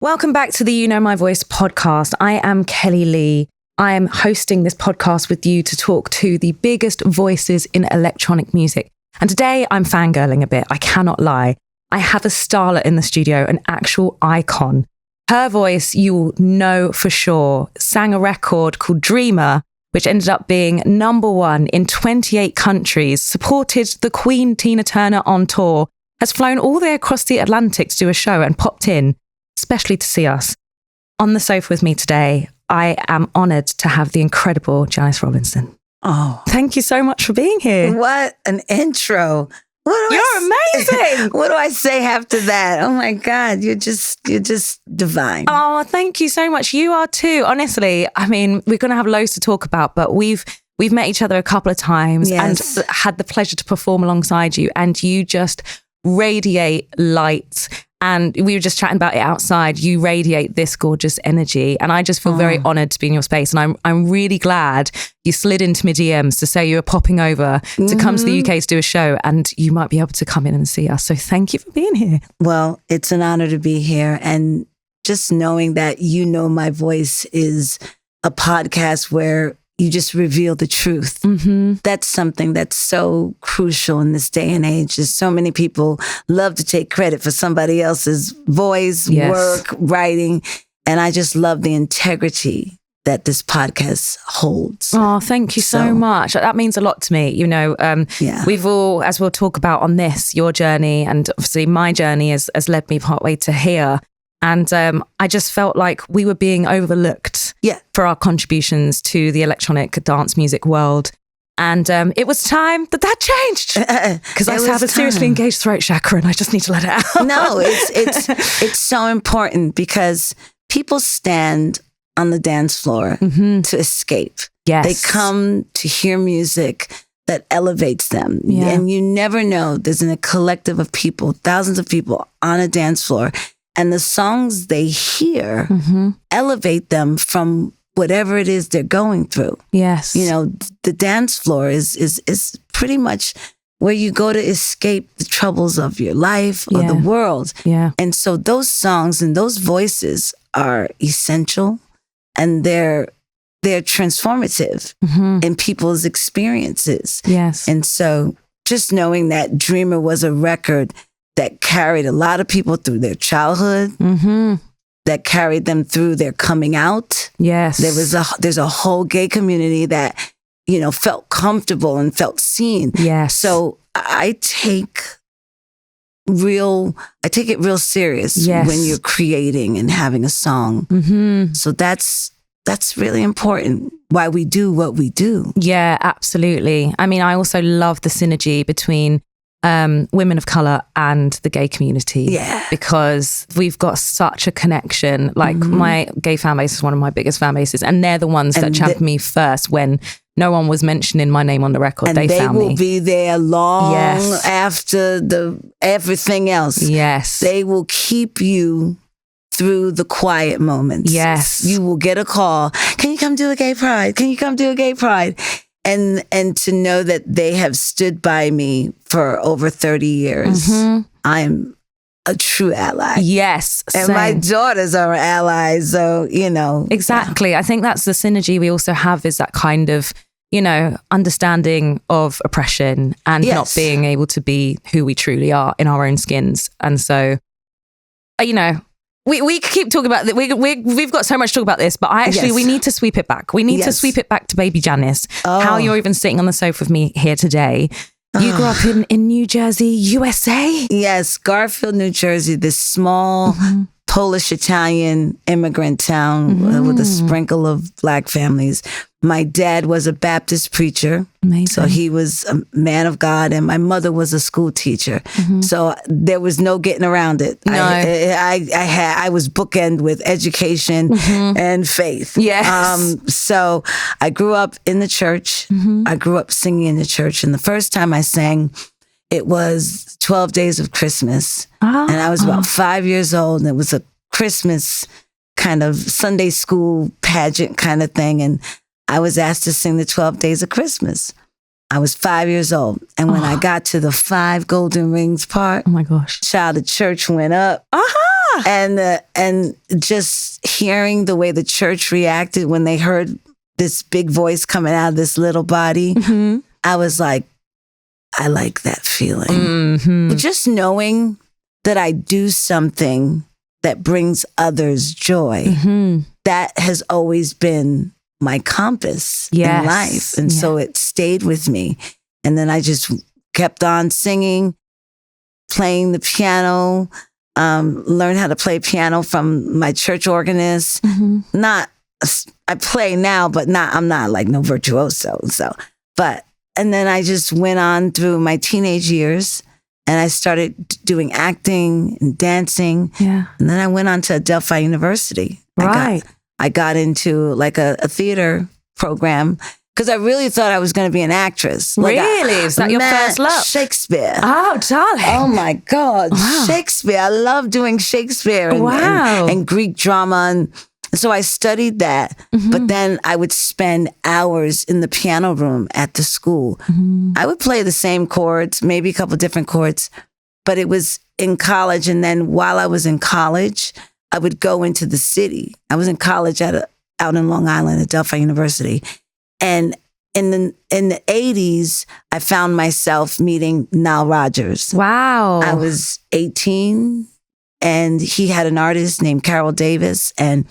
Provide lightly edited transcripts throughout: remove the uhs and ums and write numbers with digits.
Welcome back to the You Know My Voice podcast. I am Kelli-Leigh. I am hosting this podcast with you to talk to the biggest voices in electronic music. And today I'm fangirling a bit, I cannot lie. I have a starlet in the studio, an actual icon. Her voice, you will know for sure, sang a record called Dreamer, which ended up being #1 in 28 countries, supported the Queen Tina Turner on tour, has flown all the way across the Atlantic to do a show and popped in, especially to see us. On the sofa with me today, I am honoured to have the incredible Janice Robinson. Oh, thank you so much for being here. What an intro. You're amazing. What do I say after that? Oh my God, you're just divine. Oh, thank you so much. You are too. Honestly, I mean, we're going to have loads to talk about, but we've met each other a couple of times and had the pleasure to perform alongside you, and you just radiate light. And we were just chatting about it outside. You radiate this gorgeous energy. And I just feel very honoured to be in your space. And I'm really glad you slid into my DMs to say you were popping over to come to the UK to do a show, and you might be able to come in and see us. So thank you for being here. Well, it's an honour to be here. And just knowing that You Know My Voice is a podcast where you just reveal the truth. Mm-hmm. That's something that's so crucial in this day and age. There's so many people love to take credit for somebody else's voice, work, writing. And I just love the integrity that this podcast holds. Oh, thank you so much. That means a lot to me. You know, we've all, as we'll talk about on this, your journey, and obviously my journey has led me partway to here. And I just felt like we were being overlooked for our contributions to the electronic dance music world. And it was time that changed. Because I have a seriously engaged throat chakra and I just need to let it out. No, it's so important because people stand on the dance floor to escape. Yes. They come to hear music that elevates them. Yeah. And you never know, there's a collective of people, thousands of people on a dance floor. And the songs they hear elevate them from whatever it is they're going through. Yes. You know, the dance floor is pretty much where you go to escape the troubles of your life or the world. Yeah. And so those songs and those voices are essential, and they're transformative in people's experiences. Yes. And so just knowing that Dreamer was a record that carried a lot of people through their childhood, that carried them through their coming out. Yes. There's a whole gay community that, you know, felt comfortable and felt seen. Yes. So I take it real serious when you're creating and having a song. So that's really important, why we do what we do. Yeah, absolutely. I mean, I also love the synergy between women of colour and the gay community, because we've got such a connection. Like my gay fan base is one of my biggest fan bases, and they're the ones that championed me first when no one was mentioning my name on the record. And they found me. They will be there long after everything else. Yes. They will keep you through the quiet moments. Yes. You will get a call. Can you come do a gay pride? Can you come do a gay pride? And to know that they have stood by me for over 30 years, I'm a true ally. Yes. And same. my daughters are allies, so, you know. Exactly. I think that's the synergy we also have, is that kind of, you know, understanding of oppression and not being able to be who we truly are in our own skins. And so, you know, we keep talking about that. We've got so much to talk about this, but we need to sweep it back. We need to sweep it back to baby Janice. How you're even sitting on the sofa with me here today. You grew up in New Jersey, USA? Yes, Garfield, New Jersey, this small Polish-Italian immigrant town with a sprinkle of Black families. My dad was a Baptist preacher. Amazing. So he was a man of God, and my mother was a school teacher. So there was no getting around it. No. I was bookend with education and faith. Yes. So I grew up in the church. I grew up singing in the church. And the first time I sang, it was 12 Days of Christmas. And I was about 5 years old, and it was a Christmas kind of Sunday school pageant kind of thing. And I was asked to sing the 12 Days of Christmas. I was 5 years old. And when I got to the 5 golden rings part, oh my gosh, child, the church went up. And just hearing the way the church reacted when they heard this big voice coming out of this little body, I was like, I like that feeling. Just knowing that I do something that brings others joy, that has always been my compass in life. And so it stayed with me. And then I just kept on singing, playing the piano, learned how to play piano from my church organist. I play now, but I'm not like no virtuoso. And then I just went on through my teenage years and I started doing acting and dancing. Yeah. And then I went on to Adelphi University. Right. I got into like a theater program because I really thought I was going to be an actress. Really? Is that your first love? Shakespeare. Oh, darling. Oh my God. Wow. Shakespeare. I love doing Shakespeare and Greek drama. And so I studied that, but then I would spend hours in the piano room at the school. I would play the same chords, maybe a couple different chords, but it was in college. And then while I was in college, I would go into the city. I was in college out in Long Island at Adelphi University. And in the 80s, I found myself meeting Nile Rodgers. Wow. I was 18 and he had an artist named Carol Davis. And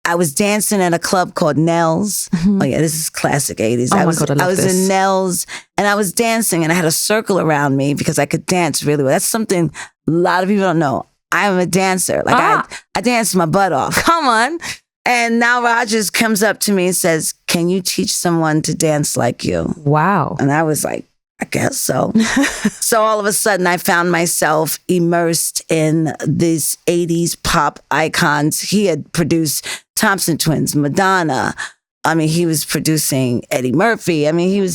I was dancing at a club called Nell's. Oh yeah, this is classic 80s. I was in Nell's and I was dancing and I had a circle around me because I could dance really well. That's something a lot of people don't know. I'm a dancer. I danced my butt off. Come on. And Nile Rodgers comes up to me and says, "Can you teach someone to dance like you?" Wow. And I was like, I guess so. So all of a sudden I found myself immersed in these 80s pop icons. He had produced Thompson Twins, Madonna. I mean, he was producing Eddie Murphy. I mean,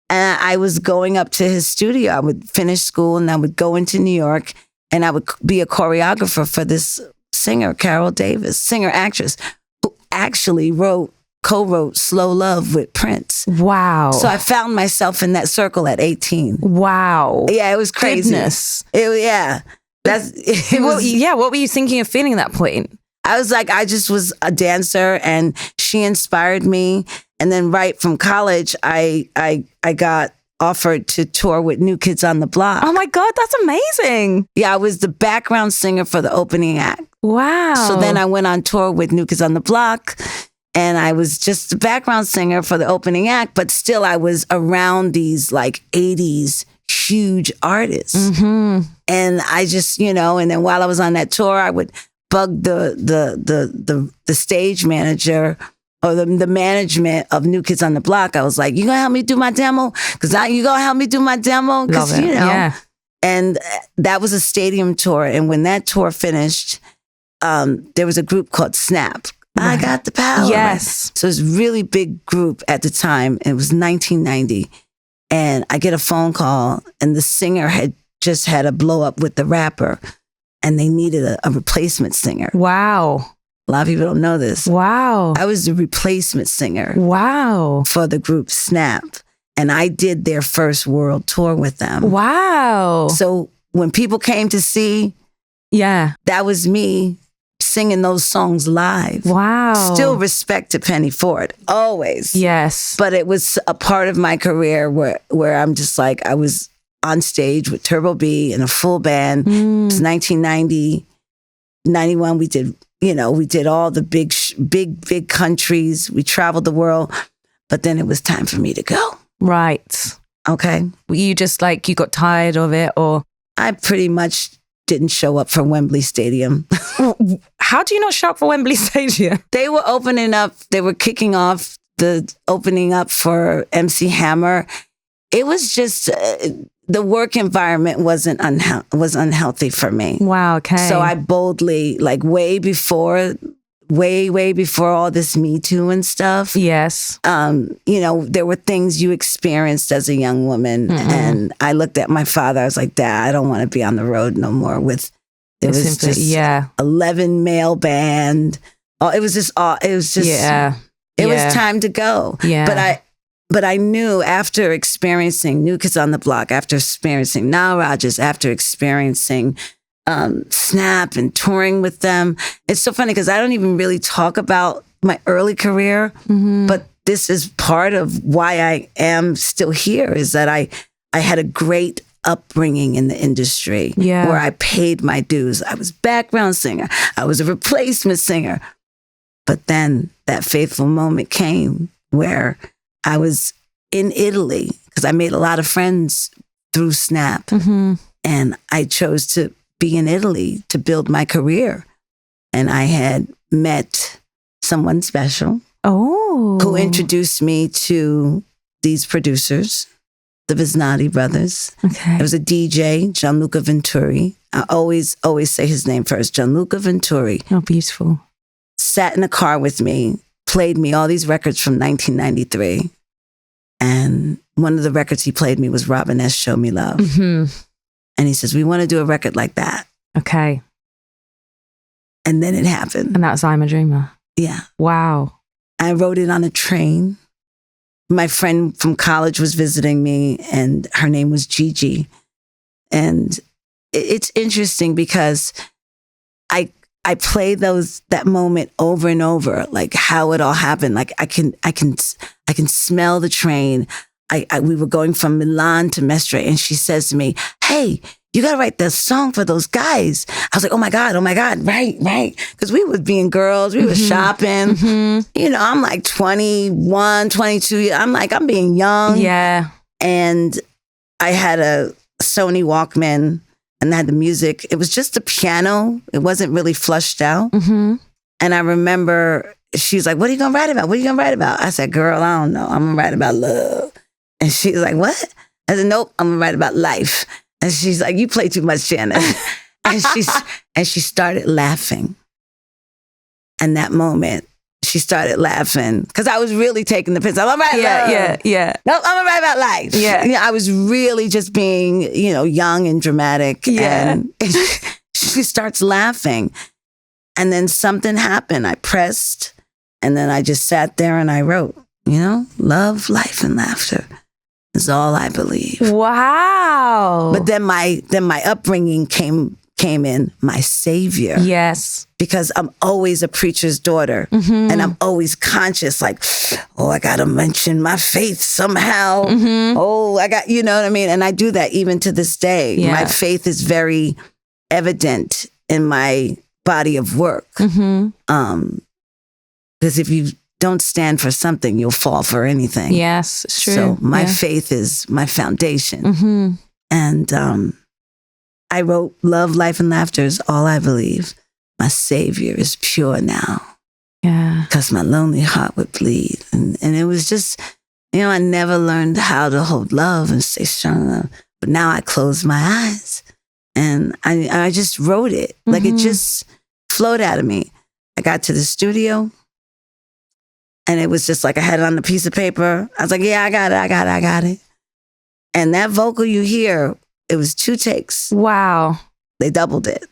and I was going up to his studio. I would finish school and I would go into New York and I would be a choreographer for this singer, Carol Davis, singer-actress, who actually co-wrote Slow Love with Prince. Wow. So I found myself in that circle at 18. Wow. Yeah, it was crazy. Goodness. What were you thinking of feeling at that point? I was like, I just was a dancer and she inspired me. And then right from college, I got offered to tour with New Kids on the Block. Oh my God, that's amazing. Yeah, I was the background singer for the opening act. Wow. So then I went on tour with New Kids on the Block and I was just the background singer for the opening act, but still I was around these like 80s huge artists. And I just, and then while I was on that tour, I would bug the stage manager or the management of New Kids on the Block. I was like, "You gonna help me do my demo? You gonna help me do my demo?" Love it. Yeah. And that was a stadium tour. And when that tour finished, there was a group called Snap. Right. I got the power. Yes. So it was a really big group at the time. It was 1990. And I get a phone call and the singer had just had a blow up with the rapper and they needed a replacement singer. Wow. A lot of people don't know this. Wow. I was the replacement singer. Wow. For the group Snap. And I did their first world tour with them. Wow. So when people came to see, that was me singing those songs live. Wow. Still respect to Penny Ford, always. Yes. But it was a part of my career where I'm just like, I was on stage with Turbo B and a full band. It was 1990, 91. We did all the big countries. We traveled the world, but then it was time for me to go. Right. Okay. You just you got tired of it, or? I pretty much didn't show up for Wembley Stadium. How do you not show up for Wembley Stadium? They were opening up. They were kicking off the opening up for MC Hammer. It was just the work environment was unhealthy for me. Wow. Okay. So I boldly, way before all this Me Too and stuff. Yes. There were things you experienced as a young woman. And I looked at my father. I was like, "Dad, I don't want to be on the road no more with." It was just 11 male band. It was just. It was time to go. Yeah. But But I knew after experiencing New Kids on the Block, after experiencing Nile Rodgers, after experiencing Snap and touring with them. It's so funny because I don't even really talk about my early career, but this is part of why I am still here, is that I had a great upbringing in the industry where I paid my dues. I was background singer. I was a replacement singer. But then that fateful moment came where I was in Italy because I made a lot of friends through Snap. And I chose to be in Italy to build my career. And I had met someone special who introduced me to these producers, the Visnati brothers. There was a DJ, Gianluca Venturi. I always say his name first, Gianluca Venturi. Oh, beautiful. Sat in a car with me, played me all these records from 1993. And one of the records he played me was Robin S. Show Me Love. And he says, we want to do a record like that. Okay. And then it happened. And that's I'm a Dreamer. Yeah. Wow. I wrote it on a train. My friend from college was visiting me and her name was Gigi. And it's interesting because I play that moment over and over, like how it all happened. Like I can smell the train. We were going from Milan to Mestre, and she says to me, "Hey, you got to write the song for those guys." I was like, oh my God, right. Because we was being girls, we was shopping. You know, I'm like 21, 22. I'm being young. Yeah. And I had a Sony Walkman and I had the music. It was just a piano. It wasn't really flushed out. And I remember she's like, what are you going to write about? What are you going to write about? I said, girl, I don't know. I'm going to write about love. And she's like, what? I said, nope, I'm going to write about life. And she's like, you play too much, Janice. and she started laughing. And that moment, she started laughing because I was really taking the piss. I'm gonna write about love. Yeah. Nope, I'm gonna write about life. Yeah. I was really just being, young and dramatic. Yeah. And she starts laughing. And then something happened. I pressed, and then I just sat there and I wrote, love, life, and laughter is all I believe. Wow. But then my upbringing came in, my savior. Yes. Because I'm always a preacher's daughter. And I'm always conscious, like, I got to mention my faith somehow. I got, you know what I mean? And I do that even to this day. Yeah. My faith is very evident in my body of work. Because if you don't stand for something, you'll fall for anything. Yes, it's true. So my faith is my foundation. And I wrote, love, life, and laughter is all I believe. My savior is pure now. Yeah. Because my lonely heart would bleed. And it was just, I never learned how to hold love and stay strong enough. But now I close my eyes and I just wrote it. Like it just flowed out of me. I got to the studio. And it was just like I had it on a piece of paper. I was like, yeah, I got it. And that vocal you hear, it was 2 takes. Wow. They doubled it.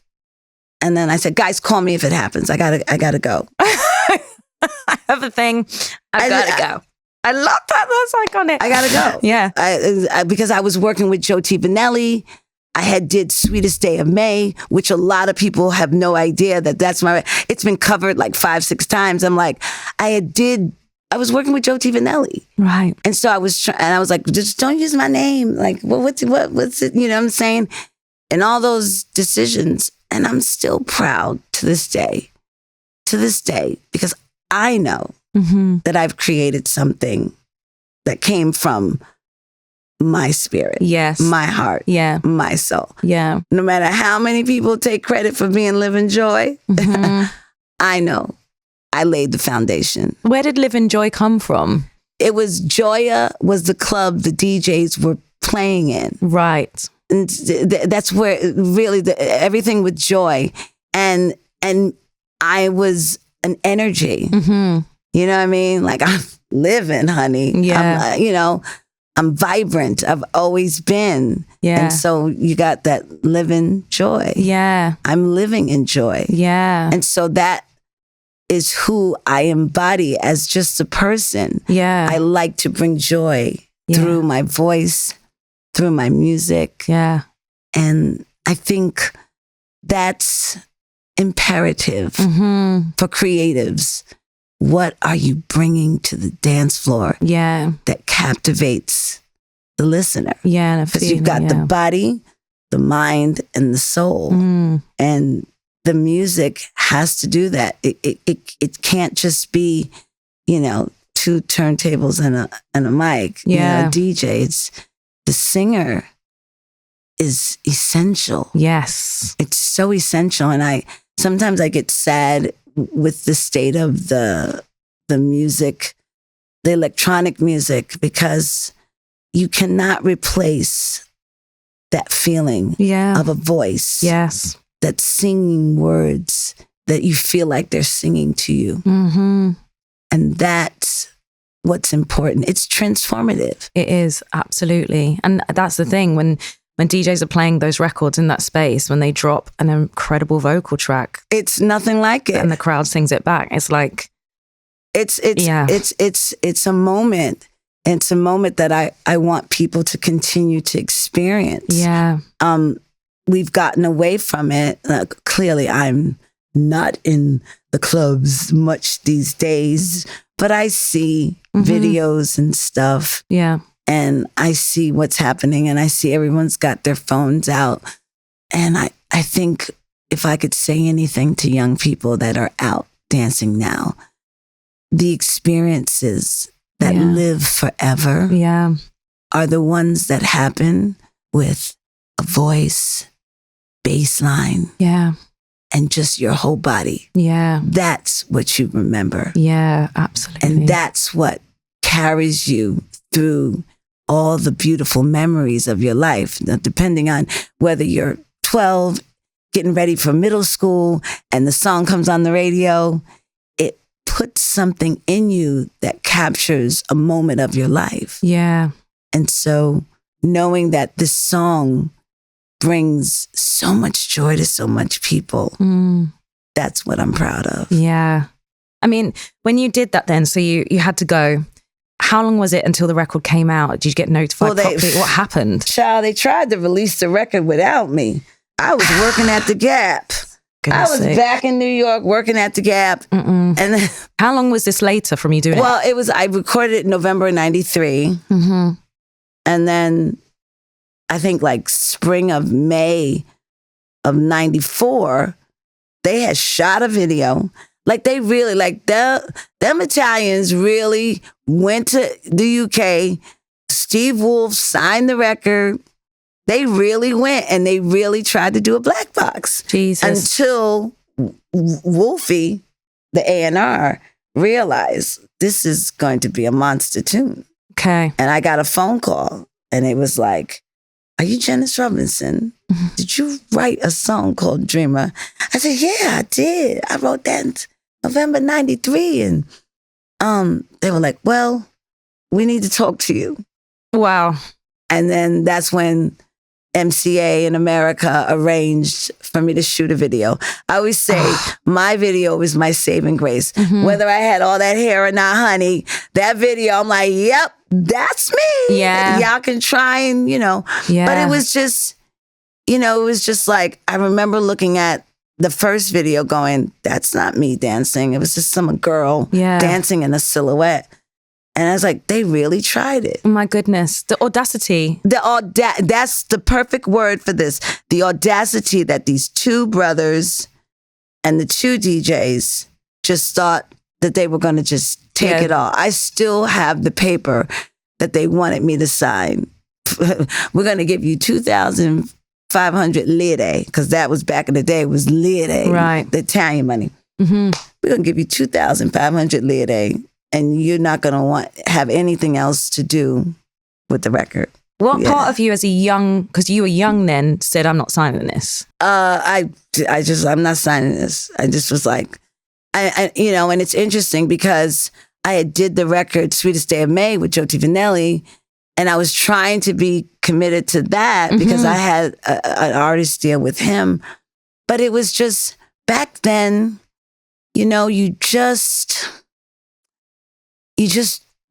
And then I said, guys, call me if it happens. I gotta go. I have a thing. I gotta go. I love that. That's iconic. I gotta go. Yeah. Because I was working with Joe T. Vanelli. I had did Sweetest Day of May, which a lot of people have no idea that's it's been covered like 5-6 times. I'm like, I was working with Joe T. Vanelli. Right. And so I was like, just don't use my name. Like, what's it? You know what I'm saying? And all those decisions. And I'm still proud to this day, because I know that I've created something that came from my spirit, yes, my heart, yeah, my soul, yeah. No matter how many people take credit for being Livin Joy, I know I laid the foundation. Where did Livin Joy come from? It was Joya was the club the DJs were playing in, right? And that's where really everything with joy, and I was an energy. You know what I mean? Like I'm living, honey. Yeah. I'm vibrant. I've always been. Yeah. And so you got that living joy. Yeah. I'm living in joy. Yeah. And so that is who I embody as just a person. Yeah. I like to bring joy through my voice, through my music. Yeah. And I think that's imperative for creatives. What are you bringing to the dance floor that captivates the listener? Yeah. Because you've got the body, the mind, and the soul. And the music has to do that. It can't just be, you know, 2 turntables and a mic. You know, a DJ. It's the singer is essential. Yes. It's so essential. And sometimes I get sad with the state of the music, the electronic music, because you cannot replace that feeling of a voice. Yes. That's singing words that you feel like they're singing to you. And that's what's important. It's transformative. It is, absolutely. And that's the thing, when DJs are playing those records in that space, when they drop an incredible vocal track, it's nothing like it, and the crowd sings it back. It's like it's a moment. It's a moment that I want people to continue to experience. Yeah. We've gotten away from it. Clearly, I'm not in the clubs much these days, but I see videos and stuff. Yeah. And I see what's happening, and I see everyone's got their phones out. And I think if I could say anything to young people that are out dancing now, the experiences that live forever are the ones that happen with a voice, bass line, and just your whole body. Yeah. That's what you remember. Yeah, absolutely. And that's what carries you through all the beautiful memories of your life. Now, depending on whether you're 12, getting ready for middle school, and the song comes on the radio, it puts something in you that captures a moment of your life. Yeah. And so knowing that this song brings so much joy to so much people, that's what I'm proud of. Yeah. I mean, when you did that then, so you had to go, how long was it until the record came out? Did you get notified properly? What happened? Child, they tried to release the record without me. I was working at the Gap. I was back in New York working at the Gap. And then, how long was this later from you doing it? Well, I recorded it in November of 93. And then I think like spring of May of 94, they had shot a video. Like they really, like them Italians really went to the UK. Steve Wolf signed the record. They really went and they really tried to do a black box. Jesus. Until Wolfie, the A&R, realized this is going to be a monster tune. Okay. And I got a phone call and it was like, "Are you Janice Robinson? Did you write a song called Dreamer?" I said, "Yeah, I did. I wrote that in November 93. And they were like, "Well, we need to talk to you." Wow. And then that's when MCA in America arranged for me to shoot a video. I always say my video was my saving grace. Whether I had all that hair or not, honey, that video, I'm like, yep, that's me. Yeah. Y'all can try and, but it was just, it was just like, I remember looking at the first video going, that's not me dancing. It was just some girl dancing in a silhouette. And I was like, they really tried it. Oh my goodness. The audacity. That's the perfect word for this. The audacity that these two brothers and the two DJs just thought that they were going to just take it all. I still have the paper that they wanted me to sign. We're going to give you 2,500 lire, because that was back in the day, it was lire, right? The Italian money. We're going to give you 2,500 lire. And you're not going to have anything else to do with the record. What part of you as a young, because you were young then, said, I'm not signing this? I'm not signing this. I just was like, and it's interesting because I had did the record Sweetest Day of May with Joe T. Vannelli, and I was trying to be committed to that because I had an artist deal with him. But it was just, back then, you just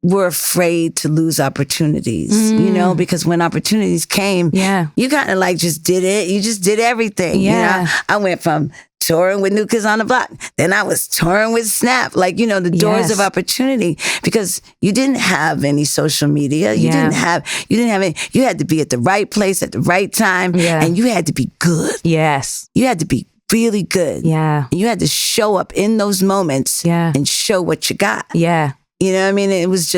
were afraid to lose opportunities, because when opportunities came, you kind of like just did it. You just did everything. Yeah. I went from touring with New Kids on the Block. Then I was touring with Snap, the doors of opportunity, because you didn't have any social media. You didn't have any, you had to be at the right place at the right time. Yeah. And you had to be good. Yes. You had to be really good. Yeah. And you had to show up in those moments and show what you got. Yeah. You know what I mean? It was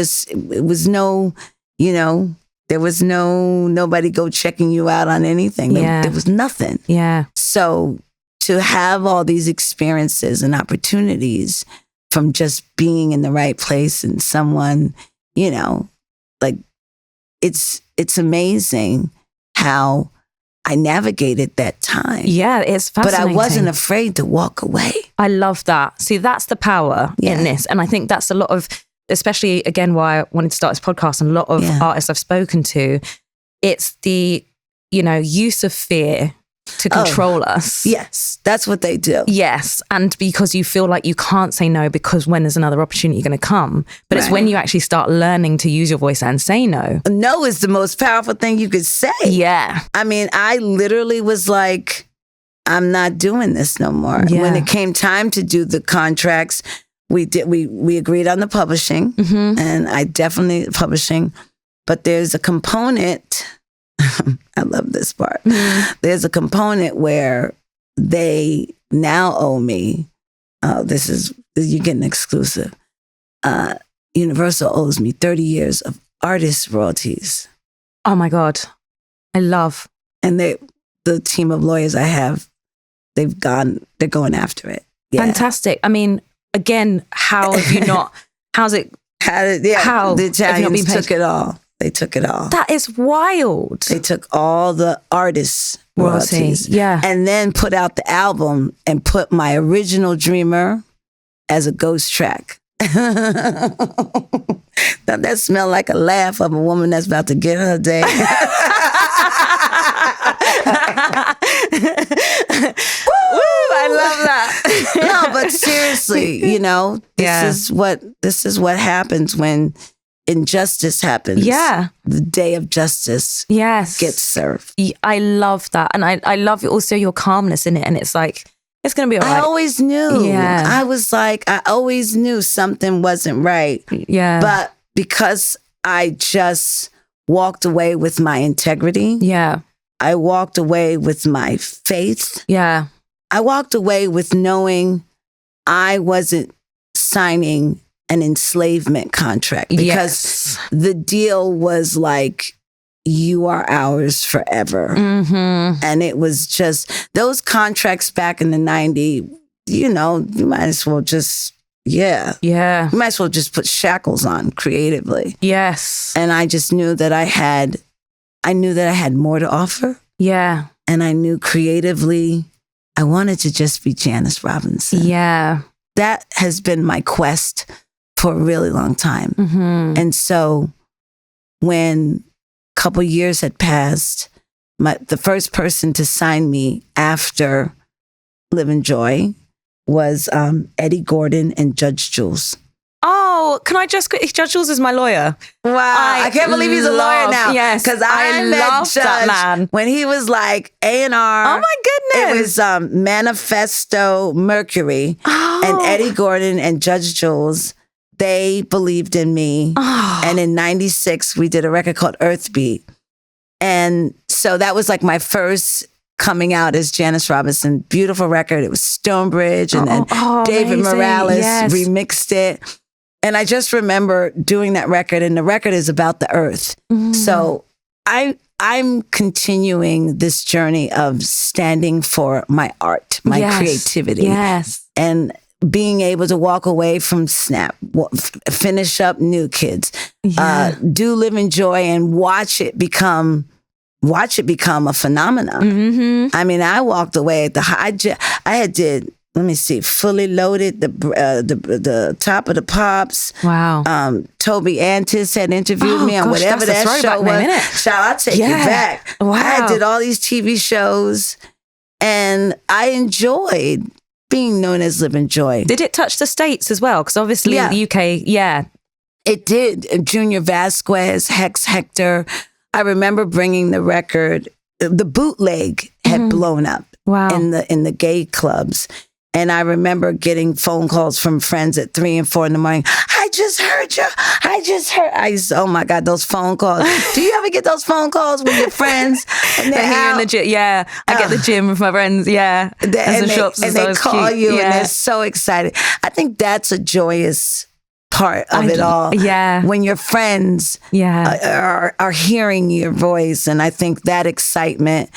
nobody go checking you out on anything. There was nothing. Yeah. So to have all these experiences and opportunities from just being in the right place and someone, it's amazing how I navigated that time. Yeah, it's fascinating. But I wasn't afraid to walk away. I love that. See, that's the power in this. And I think that's a lot of, especially again, why I wanted to start this podcast, and a lot of artists I've spoken to, it's the, use of fear to control us. Yes, that's what they do. Yes, and because you feel like you can't say no because when there's another opportunity going to come. But it's when you actually start learning to use your voice and say no. No is the most powerful thing you could say. Yeah. I mean, I literally was like, I'm not doing this no more. Yeah. When it came time to do the contracts, we agreed on the publishing, and I definitely publishing, but there's a component. I love this part. There's a component where they now owe me. You're getting exclusive. Universal owes me 30 years of artist royalties. Oh my God, I love. And the team of lawyers I have, they're going after it. Yeah. Fantastic. I mean, again, how have you not? How the Italians took it all. They took it all. That is wild. They took all the artists' royalties. Yeah. And then put out the album and put my original Dreamer as a ghost track. That smelled like a laugh of a woman that's about to get her day. I love that. No, but seriously, this is what happens when injustice happens. Yeah. The day of justice gets served. I love that. And I love also your calmness in it. And it's like, it's going to be all right. I always knew. Yeah. I was like, I always knew something wasn't right. Yeah. But because I just walked away with my integrity. Yeah. I walked away with my faith. Yeah. I walked away with knowing I wasn't signing an enslavement contract, because the deal was like, you are ours forever. And it was just those contracts back in the 90s, you might as well just, you might as well just put shackles on creatively. Yes. And I just knew that I had more to offer. Yeah. And I knew creatively, I wanted to just be Janice Robinson. Yeah. That has been my quest for a really long time. And so when a couple years had passed, the first person to sign me after Livin Joy was Eddie Gordon and Judge Jules. Oh, can I just... Judge Jules is my lawyer. Wow. I can't believe he's a lawyer now. Yes. Because I met Judge that man when he was like A&R. Oh my goodness. It was Manifesto Mercury. Oh. And Eddie Gordon and Judge Jules, they believed in me. Oh. And in 96, we did a record called Earthbeat. And so that was like my first coming out as Janice Robinson. Beautiful record. It was Stonebridge. And then David amazing. Morales remixed it. And I just remember doing that record, and the record is about the earth. So I'm continuing this journey of standing for my art, my creativity. Yes. And being able to walk away from Snap, finish up New Kids, do Livin Joy, and watch it become a phenomenon. I mean, I walked away at I had did, let me see, Fully Loaded, the Top of the Pops. Wow. Toby Antis had interviewed me on whatever that show was. I'll take you back. Wow. I did all these TV shows, and I enjoyed being known as Livin Joy. Did it touch the States as well? Because obviously the UK, It did. Junior Vasquez, Hex Hector. I remember bringing the record. The bootleg had blown up in the gay clubs. And I remember getting phone calls from friends at 3 and 4 in the morning. I just heard you. Oh my God, those phone calls. Do you ever get those phone calls with your friends? And they're here in the gym. Yeah, I get the gym with my friends. Yeah, and they call you and they're so excited. I think that's a joyous part of it all. Yeah, when your friends are hearing your voice, and I think that excitement.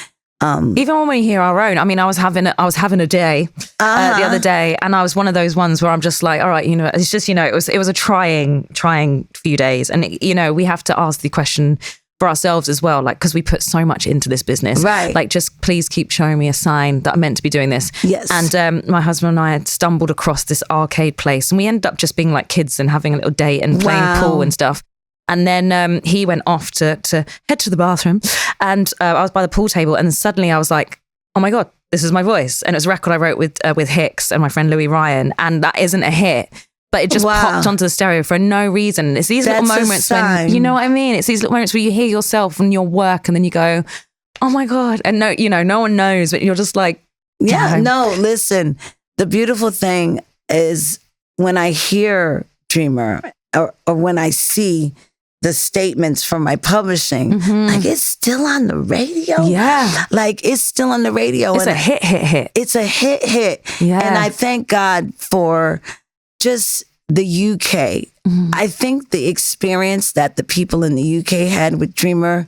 Even when we hear our own, I mean, I was having a day the other day, and I was one of those ones where I'm just like, all right, it's just, it was a trying few days, and we have to ask the question for ourselves as well, like, because we put so much into this business, right? Like, just please keep showing me a sign that I'm meant to be doing this. Yes. And my husband and I had stumbled across this arcade place, and we ended up just being like kids and having a little date and playing pool and stuff. And then he went off to head to the bathroom, and I was by the pool table, and suddenly I was like, oh my God, this is my voice. And it was a record I wrote with Hicks and my friend Louis Ryan, and that isn't a hit, but it just popped onto the stereo for no reason. It's these little moments when, you know what I mean? It's these little moments where you hear yourself and your work, and then you go, oh my God. And no one knows, but you're just like, listen, the beautiful thing is when I hear Dreamer or when I see the statements from my publishing, like, it's still on the radio. Yeah. Like, it's still on the radio. It's a hit. It's a hit. Yeah. And I thank God for just the UK. I think the experience that the people in the UK had with Dreamer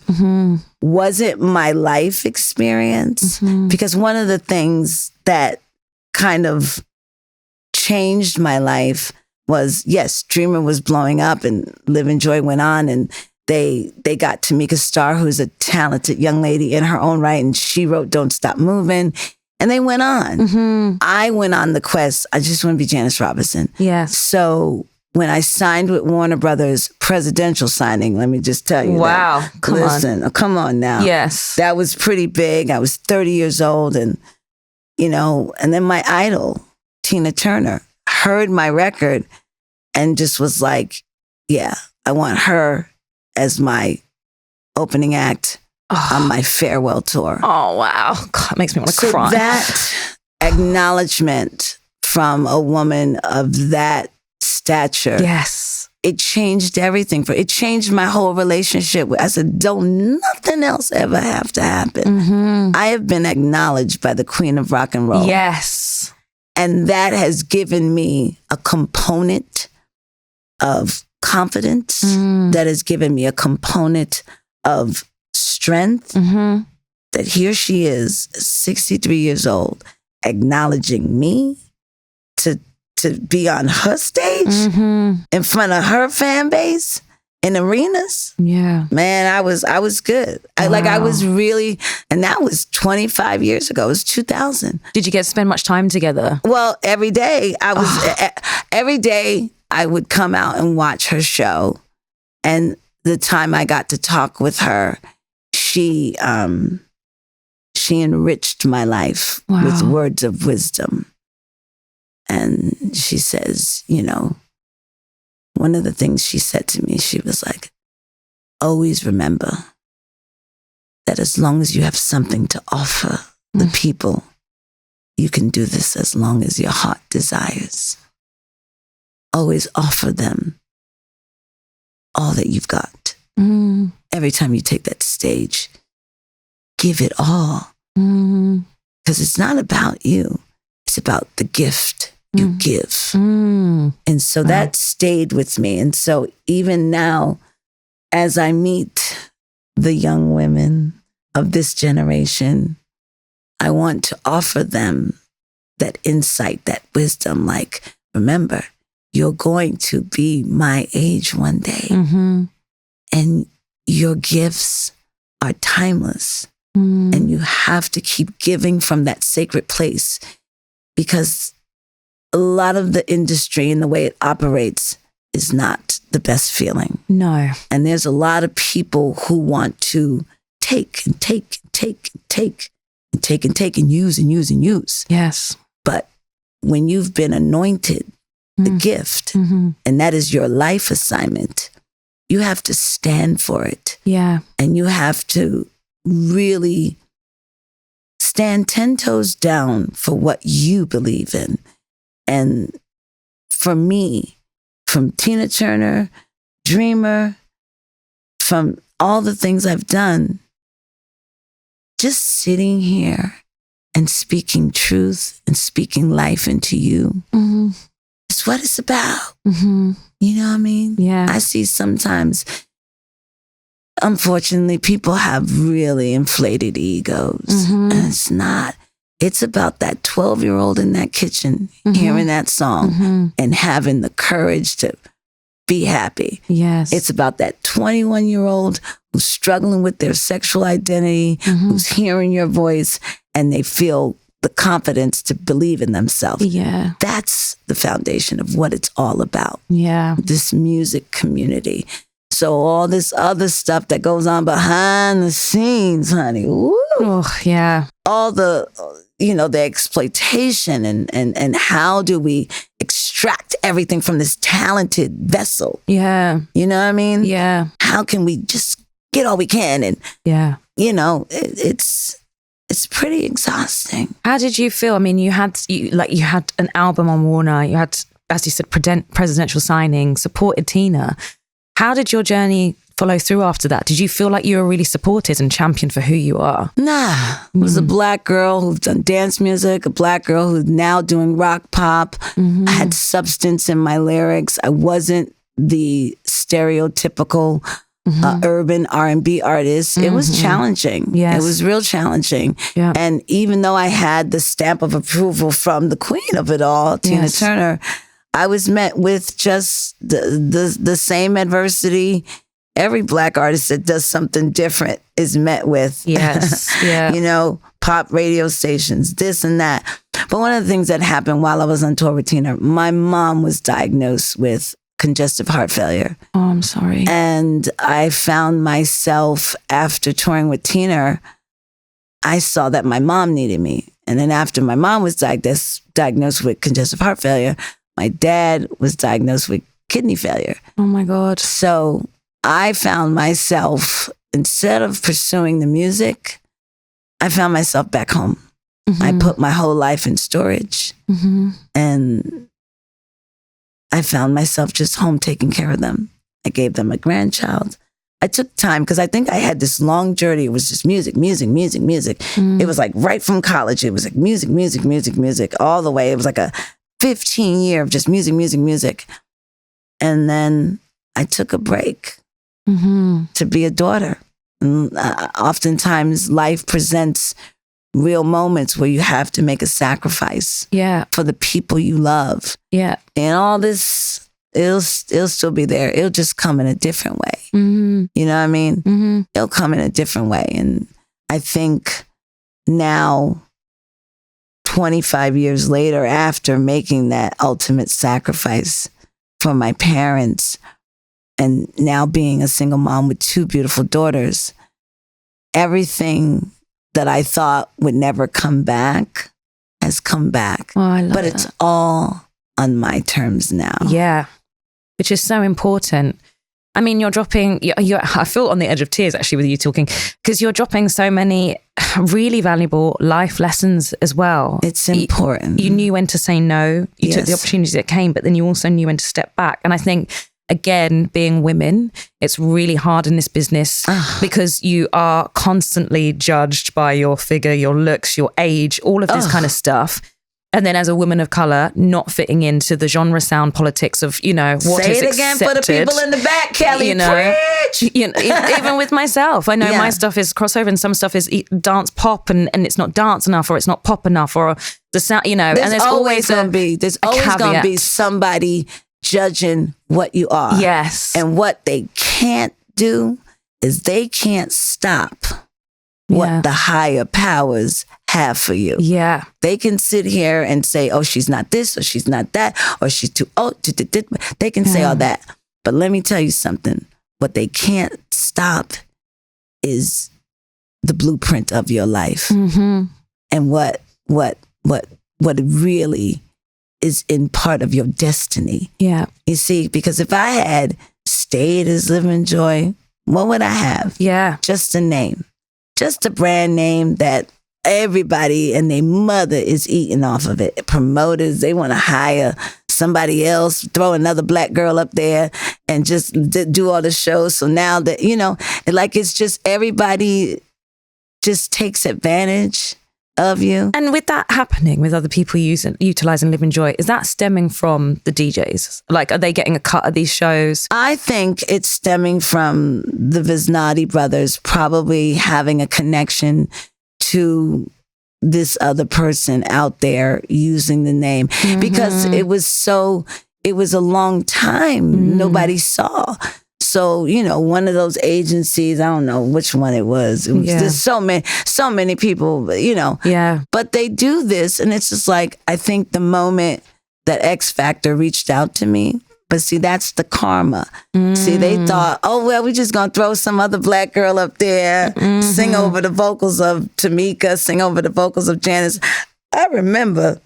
wasn't my life experience. Because one of the things that kind of changed my life was, yes, Dreamer was blowing up and Livin Joy went on, and they got Tamika Starr, who's a talented young lady in her own right, and she wrote Don't Stop Moving, and they went on. I went on the quest. I just want to be Janice Robinson. Yes. So when I signed with Warner Brothers, presidential signing, let me just tell you that. Come on now. Yes. That was pretty big. I was 30 years old, and and then my idol, Tina Turner, heard my record and just was like, yeah, I want her as my opening act on my farewell tour. Oh, wow. God, it makes me want to cry. That acknowledgement from a woman of that stature. Yes. It changed everything. It changed my whole relationship. I said, don't nothing else ever have to happen. I have been acknowledged by the Queen of Rock and Roll. Yes. And that has given me a component of confidence. That has given me a component of strength. That here she is, 63 years old, acknowledging me to be on her stage in front of her fan base in arenas. Yeah. Man, I was good. I was really, and that was 25 years ago. It was 2000. Did you get to spend much time together? Well, every day every day I would come out and watch her show. And the time I got to talk with her, she enriched my life with words of wisdom. And she says, one of the things she said to me, she was like, always remember that as long as you have something to offer the people, you can do this as long as your heart desires. Always offer them all that you've got. Every time you take that stage, give it all. Because it's not about you. It's about the gift you give. And so that stayed with me. And so even now, as I meet the young women of this generation, I want to offer them that insight, that wisdom. Like, remember, you're going to be my age one day. And your gifts are timeless. And you have to keep giving from that sacred place, because a lot of the industry and the way it operates is not the best feeling. No. And there's a lot of people who want to take and take and take and take and take and take and use and use and use. Yes. But when you've been anointed the gift, and that is your life assignment, you have to stand for it. Yeah. And you have to really stand 10 toes down for what you believe in. And for me, from Tina Turner, Dreamer, from all the things I've done, just sitting here and speaking truth and speaking life into you, it's what it's about. You know what I mean? Yeah. I see sometimes, unfortunately, people have really inflated egos. And it's not. It's about that 12-year-old in that kitchen hearing that song and having the courage to be happy. Yes. It's about that 21-year-old who's struggling with their sexual identity, who's hearing your voice, and they feel the confidence to believe in themselves. Yeah. That's the foundation of what it's all about. Yeah. This music community. So all this other stuff that goes on behind the scenes, honey. Woo. Oh, yeah. All the, the exploitation and how do we extract everything from this talented vessel? Yeah. You know what I mean? Yeah. How can we just get all we can? And, it's pretty exhausting. How did you feel? I mean, you had an album on Warner. You had, as you said, presidential signing, supported Tina. How did your journey follow through after that? Did you feel like you were really supported and championed for who you are? Nah. I was a Black girl who's done dance music, a Black girl who's now doing rock pop. I had substance in my lyrics. I wasn't the stereotypical urban R&B artist. It was challenging. Yes. It was real challenging. Yeah. And even though I had the stamp of approval from the queen of it all, Tina Turner, I was met with just the same adversity every Black artist that does something different is met with. Yes. Yeah. Pop radio stations, this and that. But one of the things that happened while I was on tour with Tina, my mom was diagnosed with congestive heart failure. Oh, I'm sorry. And I found myself, after touring with Tina, I saw that my mom needed me. And then after my mom was diagnosed with congestive heart failure, my dad was diagnosed with kidney failure. Oh my God. So I found myself, instead of pursuing the music, I found myself back home. I put my whole life in storage. And I found myself just home taking care of them. I gave them a grandchild. I took time because I think I had this long journey. It was just music. It was like right from college. It was like music, all the way. It was like a 15-year of just music. And then I took a break to be a daughter. And, oftentimes life presents real moments where you have to make a sacrifice for the people you love. Yeah. And all this, it'll still be there. It'll just come in a different way. You know what I mean? It'll come in a different way. And I think now, 25 years later, after making that ultimate sacrifice for my parents, and now being a single mom with 2 beautiful daughters, everything that I thought would never come back has come back. Oh, I love but it's all on my terms now. Yeah, which is so important. I mean, you're dropping, I feel on the edge of tears actually with you talking, because you're dropping so many really valuable life lessons as well. It's important. You knew when to say no. You took the opportunities that came, but then you also knew when to step back. And I think, again, being women, it's really hard in this business because you are constantly judged by your figure, your looks, your age, all of this kind of stuff. And then as a woman of color, not fitting into the genre sound politics of, what is accepted. Say it again for the people in the back, Kelly. Preach! Even with myself, I know my stuff is crossover and some stuff is dance pop and it's not dance enough or it's not pop enough or the sound, and there's always going to be somebody judging what you are. Yes. And what they can't do is they can't stop what the higher powers have for you. Yeah. They can sit here and say, oh, she's not this or she's not that or she's too old. They can say all that. But let me tell you something. What they can't stop is the blueprint of your life. And what really is in part of your destiny. Yeah. You see, because if I had stayed as Livin Joy, what would I have? Yeah. Just a name, just a brand name that everybody and their mother is eating off of it. Promoters, they want to hire somebody else, throw another black girl up there and just do all the shows. So now that, you know, like it's just everybody just takes advantage of you. And with that happening, with other people utilizing Livin Joy, is that stemming from the DJs? Like, are they getting a cut of these shows? I think it's stemming from the Visnati brothers probably having a connection to this other person out there using the name, because it was a long time nobody saw. So, you know, one of those agencies, I don't know which one it was. There's so many people, you know. Yeah. But they do this, and it's just like, I think the moment that X Factor reached out to me, but see, that's the karma. See, they thought, oh, well, we're just going to throw some other black girl up there, sing over the vocals of Tamika, sing over the vocals of Janice. I remember,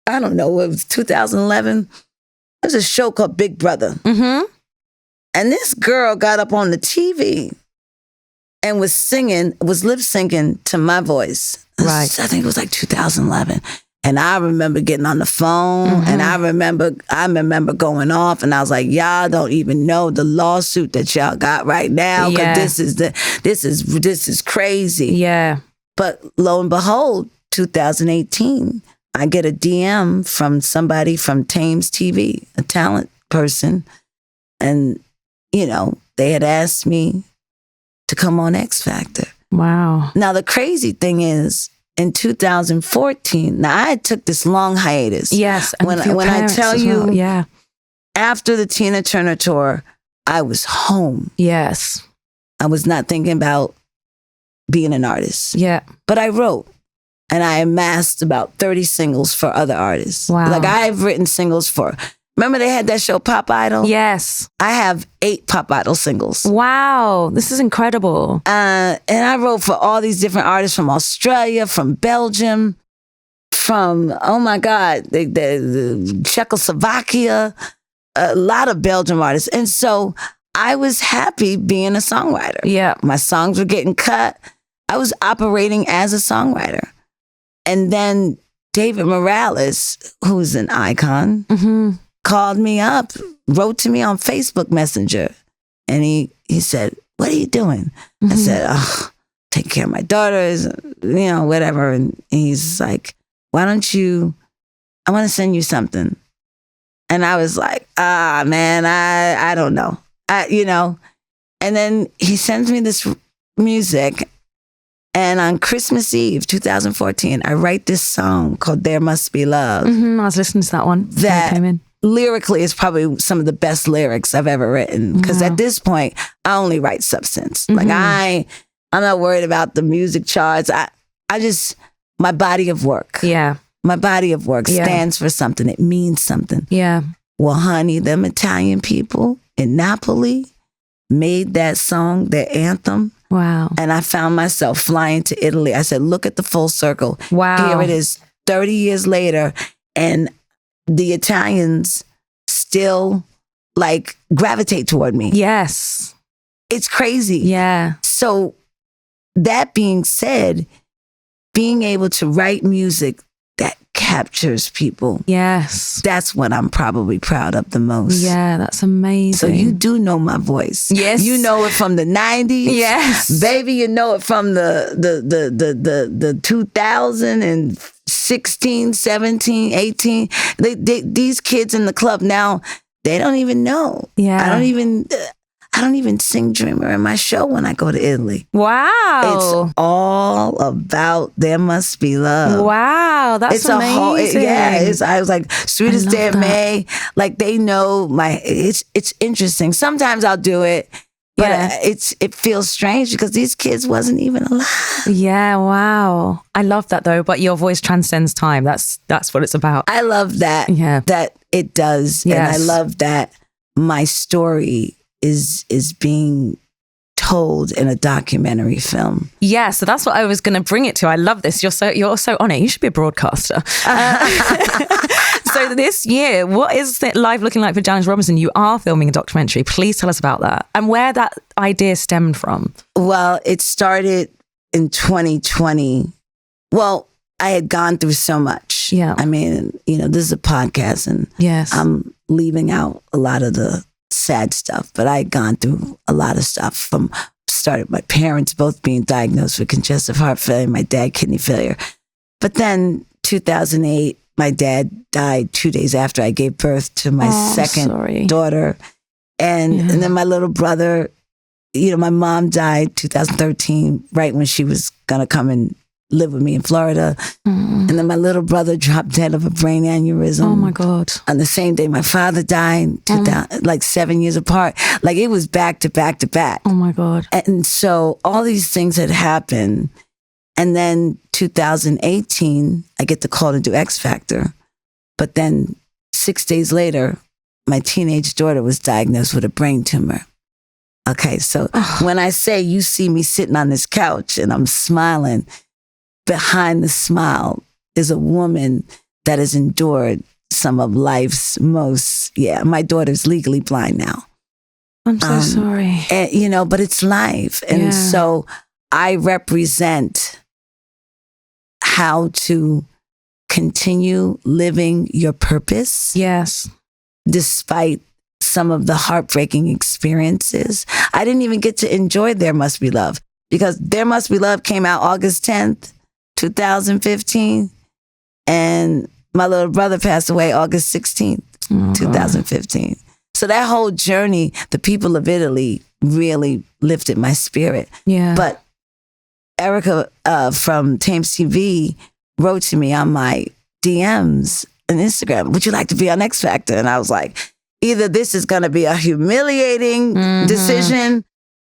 I don't know, it was 2011. There was a show called Big Brother. And this girl got up on the TV and was lip syncing to my voice. Right. I think it was like 2011. And I remember getting on the phone, and I remember going off, and I was like, y'all don't even know the lawsuit that y'all got right now, because this is crazy. Yeah. But lo and behold, 2018, I get a DM from somebody from Thames TV, a talent person, and you know, they had asked me to come on X Factor. Wow. Now the crazy thing is, in 2014, now I took this long hiatus. Yes. And when I tell you, yeah, after the Tina Turner tour, I was home. Yes. I was not thinking about being an artist. Yeah. But I wrote, and I amassed about 30 singles for other artists. Wow. Like I've written singles for, remember they had that show Pop Idol? Yes. I have 8 Pop Idol singles. Wow. This is incredible. And I wrote for all these different artists from Australia, from Belgium, from, oh my God, the Czechoslovakia, a lot of Belgium artists. And so I was happy being a songwriter. Yeah. My songs were getting cut. I was operating as a songwriter. And then David Morales, who's an icon, called me up, wrote to me on Facebook Messenger. And he said, what are you doing? I said, oh, take care of my daughters, you know, whatever. And he's like, why don't you, I want to send you something. And I was like, man, I don't know. You know. And then he sends me this music. And on Christmas Eve, 2014, I write this song called There Must Be Love. I was listening to that one. That came in. Lyrically is probably some of the best lyrics I've ever written. Because at this point, I only write substance. Like I'm not worried about the music charts. I just, my body of work. Yeah. My body of work stands for something. It means something. Yeah. Well, honey, them Italian people in Napoli made that song their anthem. Wow. And I found myself flying to Italy. I said, look at the full circle. Wow. Here it is 30 years later. And the Italians still like gravitate toward me. Yes. It's crazy. Yeah. So that being said, being able to write music that captures people. Yes. That's what I'm probably proud of the most. Yeah, that's amazing. So you do know my voice. Yes. You know it from the 90s. Yes. Baby, you know it from the 2016, 17, 18. These kids in the club now, they don't even know. Yeah. I don't even sing Dreamer in my show when I go to Italy. Wow. It's all about There Must Be Love. Wow, that's It's amazing. I was like, Sweet as Dead May. Like they know it's interesting. Sometimes I'll do it, but it feels strange because these kids wasn't even alive. Yeah, wow. I love that though, but your voice transcends time. That's what it's about. I love that. Yeah. That it does. Yes. And I love that my story is being told in a documentary film. Yeah, so that's what I was going to bring it to. I love this. You're so on it. You should be a broadcaster. So this year, what is life looking like for Janice Robinson? You are filming a documentary. Please tell us about that and where that idea stemmed from. Well, it started in 2020. Well, I had gone through so much. Yeah. I mean, this is a podcast and yes, I'm leaving out a lot of the sad stuff, but I had gone through a lot of stuff started my parents both being diagnosed with congestive heart failure, my dad kidney failure. But then 2008, my dad died 2 days after I gave birth to my second daughter. And then my little brother, my mom died 2013, right when she was going to come and live with me in Florida. And then my little brother dropped dead of a brain aneurysm. Oh my God. On the same day my father died, like 7 years apart. Like it was back to back to back. Oh my God. And so all these things had happened. And then 2018, I get the call to do X Factor. But then 6 days later, my teenage daughter was diagnosed with a brain tumor. Okay, so when I say you see me sitting on this couch and I'm smiling, behind the smile is a woman that has endured some of life's most, my daughter's legally blind now. I'm so sorry. And, but it's life. And so I represent how to continue living your purpose. Yes. Despite some of the heartbreaking experiences. I didn't even get to enjoy There Must Be Love because There Must Be Love came out August 10th, 2015. And my little brother passed away August 16th, 2015. God. So that whole journey, the people of Italy really lifted my spirit. Yeah. But Erica from Thames TV wrote to me on my DMs on Instagram, would you like to be on X Factor? And I was like, either this is going to be a humiliating decision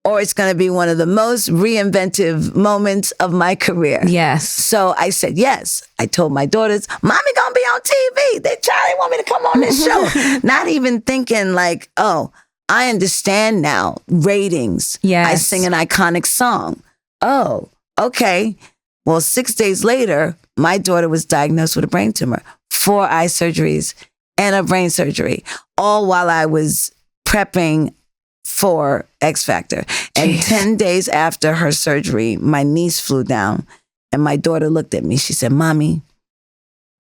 or it's going to be one of the most reinventive moments of my career. Yes. So I said yes. I told my daughters, Mommy going to be on TV. They want me to come on this show. Not even thinking like, oh, I understand now. Ratings. Yes. I sing an iconic song. Oh, okay. Well, 6 days later, my daughter was diagnosed with a brain tumor, 4 eye surgeries and a brain surgery, all while I was prepping for X Factor. And 10 days after her surgery, my niece flew down and my daughter looked at me. She said, Mommy,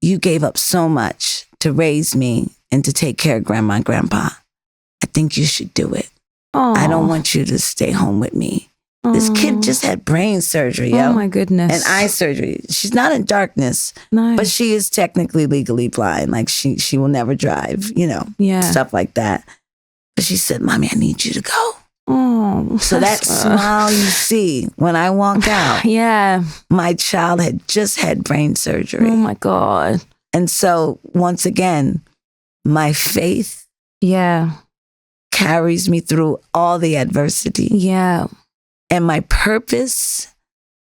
you gave up so much to raise me and to take care of Grandma and Grandpa. I think you should do it. Aww. I don't want you to stay home with me. This kid just had brain surgery, yo. Oh my goodness. And eye surgery. She's not in darkness, but she is technically legally blind. Like she will never drive, stuff like that. But she said, Mommy, I need you to go. Oh, so that smile you see when I walk out. My child had just had brain surgery. Oh my God. And so once again, my faith carries me through all the adversity. Yeah. And my purpose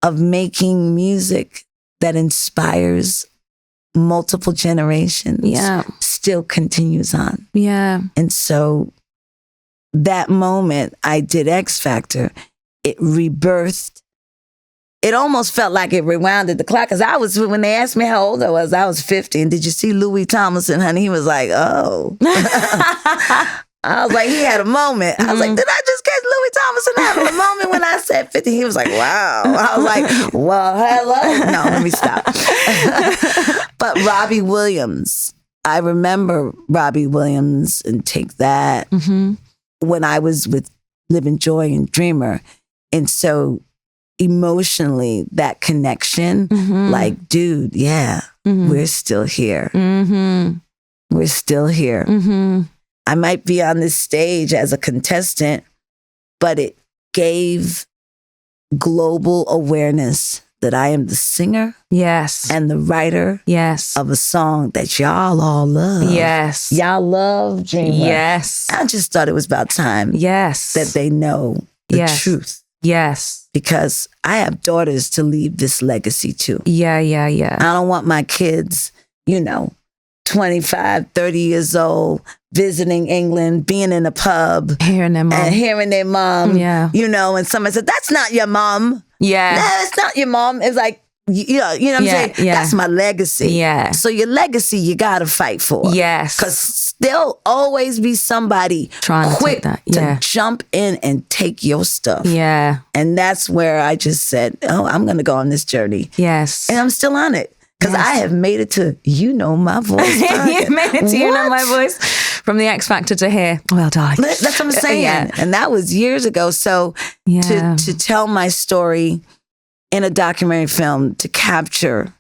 of making music that inspires multiple generations still continues on. Yeah. And so that moment I did X Factor, it rebirthed. It almost felt like it rewinded the clock because when they asked me how old I was 50. And did you see Louis Tomlinson, honey? He was like, oh. I was like, he had a moment. I was like, did I just catch Louis Tomlinson having a moment when I said 50? He was like, wow. I was like, well, hello. No, let me stop. But Robbie Williams, I remember Robbie Williams and Take That when I was with Livin Joy and Dreamer. And so emotionally, that connection, like, dude, we're still here. We're still here. I might be on this stage as a contestant, but it gave global awareness that I am the singer and the writer of a song that y'all all love. Y'all love Dreamer. I just thought it was about time that they know the truth. Because I have daughters to leave this legacy to. I don't want my kids, 25, 30 years old, visiting England, being in a pub. Hearing their mom. And hearing their mom. Yeah. You know, and someone said, that's not your mom. Yeah. No, it's not your mom. It's like, you know what I'm saying? Yeah. That's my legacy. Yeah. So your legacy, you got to fight for. Yes. Because there'll always be somebody trying quick to take that. to jump in and take your stuff. Yeah. And that's where I just said, oh, I'm going to go on this journey. Yes. And I'm still on it. Because I have made it to You Know My Voice. You made it to You Know My Voice. From the X Factor to here. Well done. That's what I'm saying. Yeah. And that was years ago. So to tell my story in a documentary film, to capture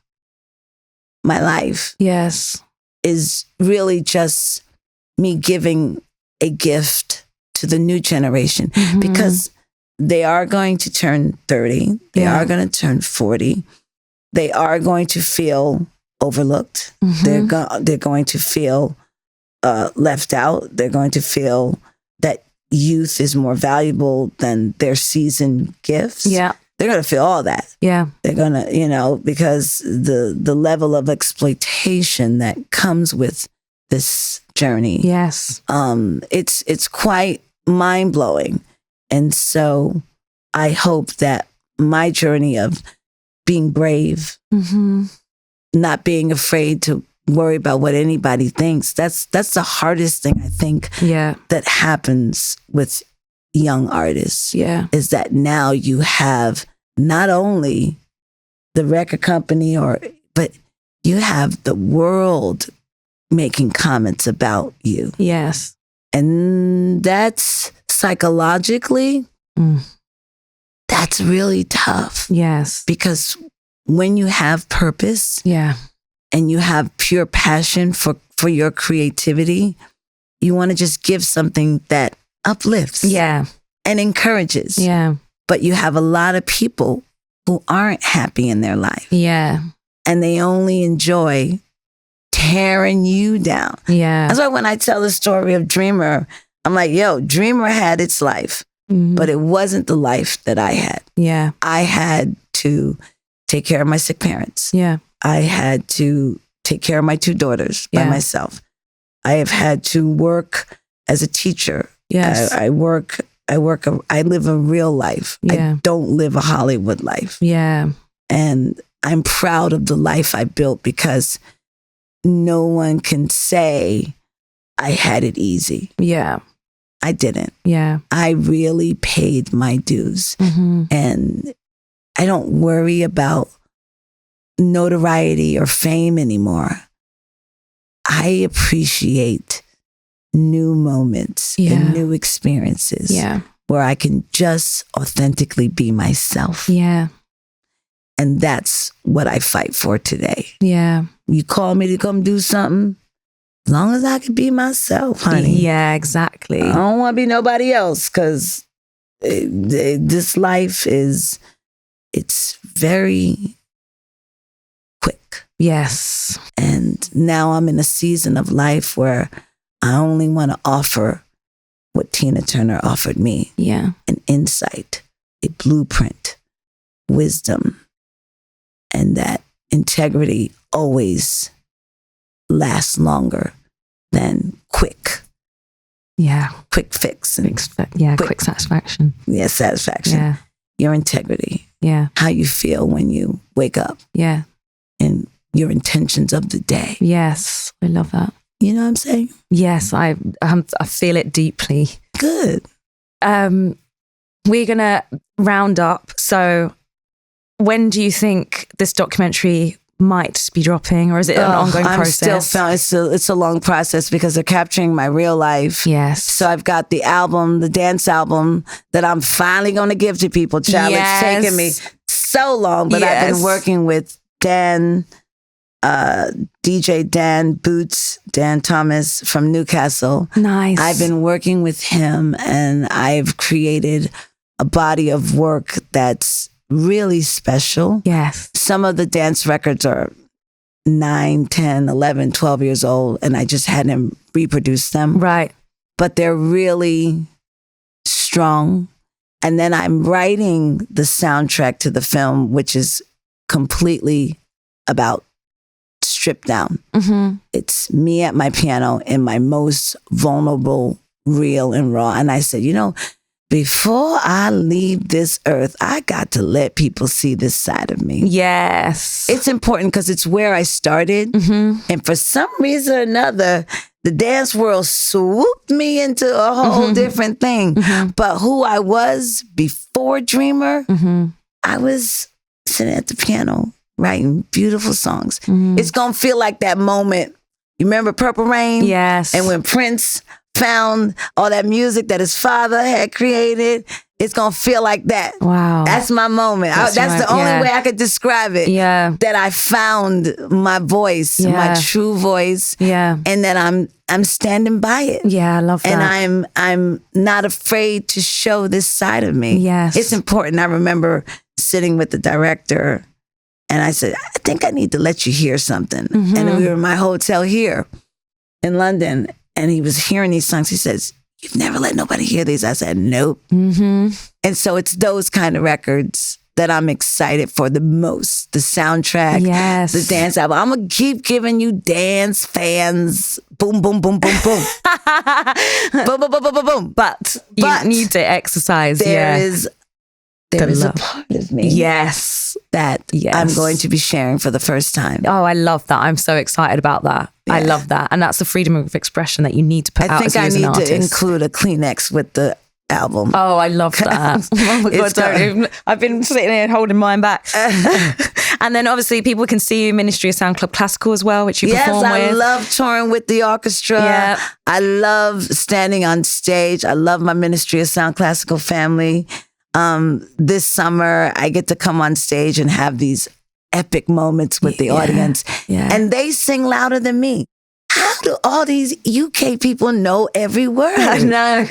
my life, yes, is really just me giving a gift to the new generation. Mm-hmm. Because they are going to turn 30. They are going to turn 40. They are going to feel overlooked. Mm-hmm. They're going to feel left out. They're going to feel that youth is more valuable than their seasoned gifts. Yeah. They're going to feel all that. Yeah. They're going to, you know, because the level of exploitation that comes with this journey. Yes. It's quite mind-blowing. And so I hope that my journey of being brave, mm-hmm. not being afraid to worry about what anybody thinks. That's the hardest thing, I think, that happens with young artists. Yeah. Is that now you have not only the record company but you have the world making comments about you. Yes. And that's psychologically, that's really tough. Yes. Because when you have purpose, and you have pure passion for your creativity, you want to just give something that uplifts and encourages. Yeah. But you have a lot of people who aren't happy in their life. Yeah. And they only enjoy tearing you down. Yeah. That's why when I tell the story of Dreamer, I'm like, yo, Dreamer had its life, but it wasn't the life that I had. Yeah. I had to take care of my sick parents. Yeah. I had to take care of my 2 daughters by myself. I have had to work as a teacher. Yes. I live a real life. Yeah. I don't live a Hollywood life. Yeah. And I'm proud of the life I built because no one can say I had it easy. Yeah. I didn't. Yeah. I really paid my dues. Mm-hmm. And I don't worry about notoriety or fame anymore. I appreciate new moments and new experiences where I can just authentically be myself. Yeah. And that's what I fight for today. Yeah. You call me to come do something, as long as I can be myself, honey. Yeah, exactly. I don't want to be nobody else because this life it's very quick. Yes. And now I'm in a season of life where I only want to offer what Tina Turner offered me. Yeah. An insight, a blueprint, wisdom, and that integrity always lasts longer than quick. Yeah. Quick fix. And quick satisfaction. Yeah, satisfaction. Yeah. Your integrity. Yeah. How you feel when you wake up. Yeah. And your intentions of the day. Yes. I love that. You know what I'm saying? Yes. I feel it deeply. Good. We're going to round up. So when do you think this documentary might be dropping, or is it an ongoing process? It's a long process because they're capturing my real life. Yes. So I've got the album, the dance album that I'm finally going to give to people. Child, it's taken me so long, but I've been working with Dan, DJ Dan Boots, Dan Thomas from Newcastle. Nice. I've been working with him and I've created a body of work that's really special. Yes. Some of the dance records are 9, 10, 11, 12 years old, and I just had him reproduce them. Right. But they're really strong. And then I'm writing the soundtrack to the film, which is completely about stripped down. It's me at my piano in my most vulnerable, real and raw. And I said, before I leave this earth, I got to let people see this side of me. Yes. It's important because it's where I started. And for some reason or another, the dance world swooped me into a whole different thing. But who I was before Dreamer, I was sitting at the piano writing beautiful songs. It's going to feel like that moment. You remember Purple Rain? Yes. And when Prince found all that music that his father had created, it's going to feel like that. Wow. That's my moment. That's the only way I could describe it. Yeah. That I found my voice, my true voice. Yeah. And that I'm standing by it. Yeah, I love that. And I'm not afraid to show this side of me. Yes. It's important. I remember sitting with the director and I said, I think I need to let you hear something. And we were in my hotel here in London. And he was hearing these songs. He says, you've never let nobody hear these. I said, nope. And so it's those kind of records that I'm excited for the most. The soundtrack, the dance album. I'm going to keep giving you dance fans. Boom, boom, boom, boom, boom. Boom, boom, boom, boom, boom, boom. But you need to exercise. There is a part of me that I'm going to be sharing for the first time. Oh, I love that. I'm so excited about that. Yeah. I love that. And that's the freedom of expression that you need to put out as an artist. I think I need to include a Kleenex with the album. Oh, I love that. Oh my God, I've been sitting here holding mine back. And then obviously people can see you Ministry of Sound Club Classical as well, which you perform with. Yes, I love touring with the orchestra. Yeah. I love standing on stage. I love my Ministry of Sound Classical family. This summer, I get to come on stage and have these epic moments with the audience. And they sing louder than me. How do all these UK people know every word? I know.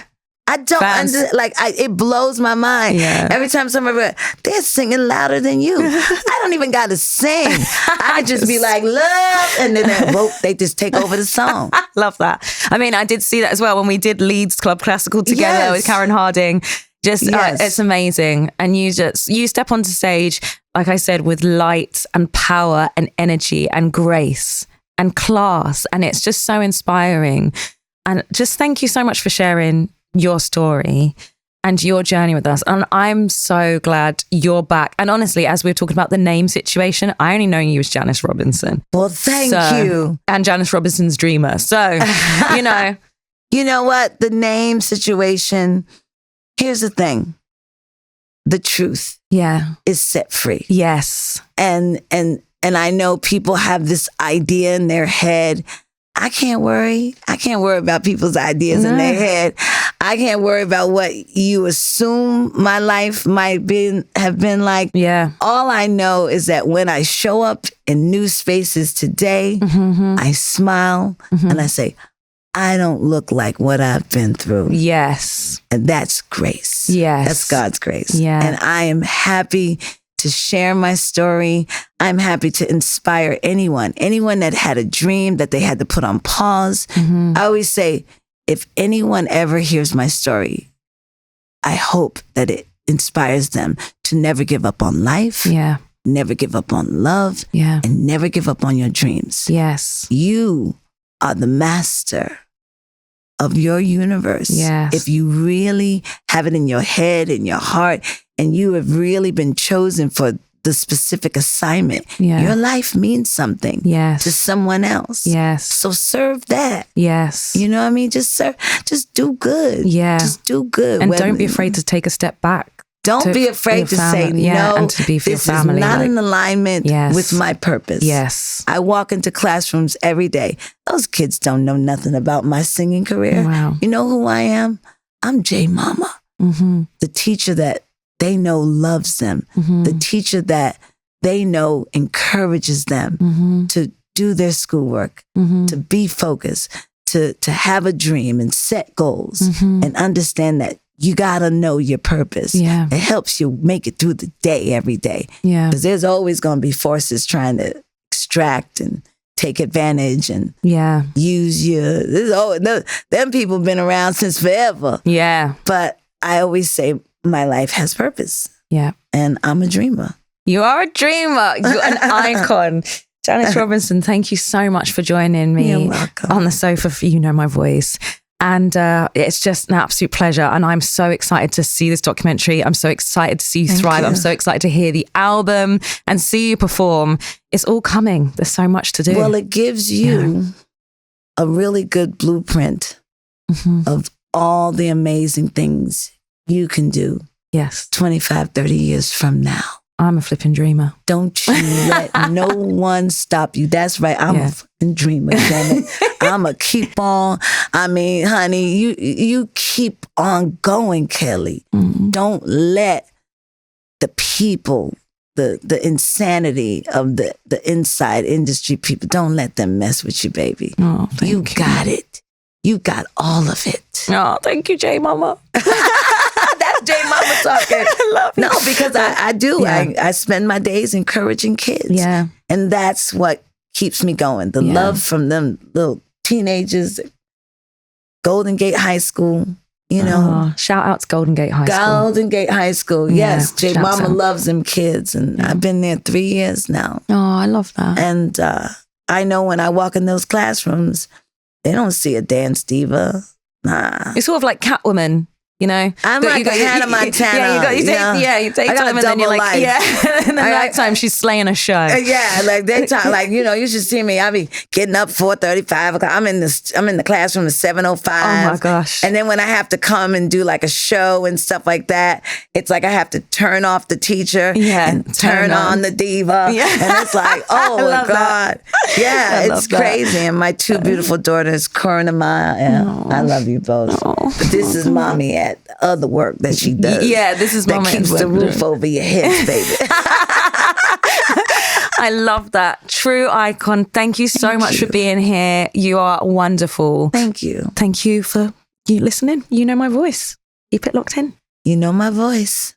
I don't it blows my mind. Yeah. Every time somebody, they're singing louder than you. I don't even got to sing. I just be like, love. And then they just take over the song. I love that. I mean, I did see that as well when we did Leeds Club Classical together with Karen Harding. It's amazing. And you step onto stage, like I said, with light and power and energy and grace and class. And it's just so inspiring. And just thank you so much for sharing your story and your journey with us. And I'm so glad you're back. And honestly, as we were talking about the name situation, I only know you as Janice Robinson. Well, thank you. And Janice Robinson's Dreamer. So, You know what? The name situation, here's the thing. The truth is set free. Yes. And I know people have this idea in their head. I can't worry about people's ideas in their head. I can't worry about what you assume my life might have been like. Yeah. All I know is that when I show up in new spaces today, I smile and I say, I don't look like what I've been through. Yes. And that's grace. Yes. That's God's grace. Yeah. And I am happy to share my story. I'm happy to inspire anyone that had a dream that they had to put on pause. I always say, if anyone ever hears my story, I hope that it inspires them to never give up on life. Yeah. Never give up on love. Yeah. And never give up on your dreams. Yes. You are the master of your universe. Yes. If you really have it in your head, in your heart, and you have really been chosen for the specific assignment, your life means something to someone else. Yes. So serve that. Yes. You know what I mean? Just serve, just do good. Yeah. Just do good. And don't be afraid to take a step back. Don't be afraid to say no. And to be for your family. This is not in alignment with my purpose. Yes. I walk into classrooms every day. Those kids don't know nothing about my singing career. Wow. You know who I am? I'm J Mama. The teacher that they know loves them. The teacher that they know encourages them to do their schoolwork, to be focused, to have a dream and set goals and understand that you gotta know your purpose. Yeah. It helps you make it through the day every day. Yeah. Because there's always gonna be forces trying to extract and take advantage and use you. Them people been around since forever. Yeah. But I always say my life has purpose. Yeah. And I'm a dreamer. You are a dreamer. You're an icon. Janice Robinson, thank you so much for joining me on the sofa for You Know My Voice. And it's just an absolute pleasure. And I'm so excited to see this documentary. I'm so excited to see you thrive. I'm so excited to hear the album and see you perform. It's all coming. There's so much to do. Well, it gives you a really good blueprint of all the amazing things you can do. Yes. 25, 30 years from now. I'm a flipping dreamer. Don't you let no one stop you. That's right. I'm a fucking dreamer. I'm a keep on. I mean, honey, you keep on going, Kelly. Don't let the people, the insanity of the inside industry people, don't let them mess with you, baby. Oh, you got it. You got all of it. Oh, thank you, J Mama. That's J Mama talking. I love it. No, because I do. Yeah. I spend my days encouraging kids. Yeah. And that's what keeps me going. The love from them little teenagers, Golden Gate High School, you know. Shout out to Golden Gate High School. Golden Gate High School. Yes. J Mama loves them kids. And I've been there 3 years now. Oh, I love that. And I know when I walk in those classrooms, they don't see a dance diva. Nah. It's sort of like Catwoman. You know, I'm like Hannah Montana. You take time and then you're like, and then night time she's slaying a show. Like daytime, like, you know, you should see me. I be getting up 4:35 o'clock. I'm in the classroom at 7:05. Oh my gosh! And then when I have to come and do like a show and stuff like that, it's like I have to turn off the teacher and turn on the diva. Yeah. And it's like, oh my God, it's crazy. And my two beautiful daughters, Cora and Maya, I love you both. But this is mommy at other work that she does. Yeah, this is that keeps the roof over your heads, baby. I love that. True icon. Thank you so much for being here. You are wonderful. Thank you. Thank you for you listening. You Know My Voice. Keep it locked in. You Know My Voice.